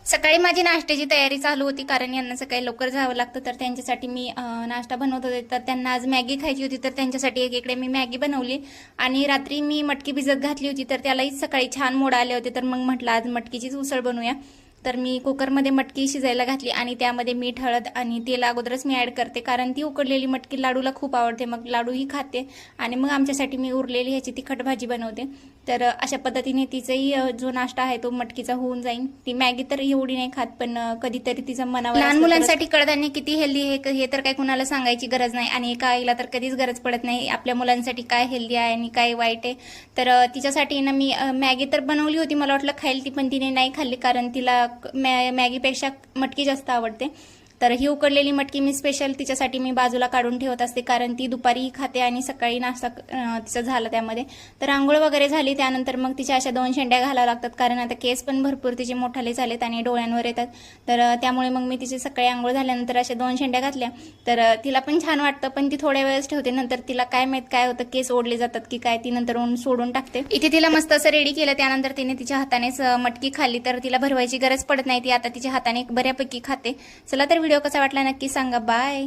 सकाळी माझी नाश्त्याची तयारी चालू होती, कारण यांना सकाळी लवकर जावं लागतं, तर त्यांच्यासाठी मी नाश्ता बनवत होते. तर त्यांना आज मॅगी खायची होती, तर त्यांच्यासाठी इकडे मी मॅगी बनवली. आणि रात्री मी मटकी भिजत घातली होती, तर त्यालाही सकाळी छान मोड आले होते. तर मग म्हटलं आज मटकीचीच उसळ बनवूया. तर मी कुकरमध्ये मटकी शिजायला घातली आणि त्यामध्ये मीठ, हळद आणि तेल अगोदरच मी ॲड करते, कारण ती उकडलेली मटकी लाडूला खूप आवडते. मग लाडूही खाते आणि मग आमच्यासाठी मी उरलेली ह्याची तिखट भाजी बनवते. तर अशा पद्धतीने तिचाही जो नाश्ता आहे तो मटकीचा होऊन जाईल. ती मॅगी तर एवढी नाही खात, पण कधीतरी तिचा मनावर. लहान मुलांसाठी कडधान्य किती हेल्दी आहे हे तर काही कुणाला सांगायची गरज नाही, आणि एका आईला तर कधीच गरज पडत नाही आपल्या मुलांसाठी काय हेल्दी आहे आणि काय वाईट आहे. तर तिच्यासाठी ना मी मॅगी तर बनवली होती, मला वाटलं खाईल ती, पण तिने नाही खाल्ली, कारण तिला मॅगीपेक्षा मटकी जास्त आवडते. तर ही उकडलेली मटकी मी स्पेशल तिच्यासाठी मी बाजूला काढून ठेवत असते, कारण ती दुपारीही खाते आणि सकाळी नाश्ता तिचा झाला त्यामध्ये. तर आंघोळ वगैरे झाली, त्यानंतर मग तिच्या अशा 2 शेंड्या घालाव्या लागतात, कारण आता केस पण भरपूर तिचे मोठाले झालेत आणि डोळ्यांवर येतात. तर त्यामुळे मग मी तिची सकाळी आंघोळ झाल्यानंतर अशा 2 शेंड्या घातल्या. तर तिला पण छान वाटतं, पण ती थोड्या वेळेस ठेवते, नंतर तिला काय माहीत काय होतं, केस ओढले जातात की काय, ती नंतर सोडून टाकते. इथे तिला मस्त असं रेडी केलं, त्यानंतर तिने तिच्या हातानेच मटकी खाल्ली. तर तिला भरवायची गरज पडत नाही, ती आता तिच्या हाताने बऱ्यापैकी खाते. चला तर व्हिडिओ कसा वाटला नक्की सांगा. बाय.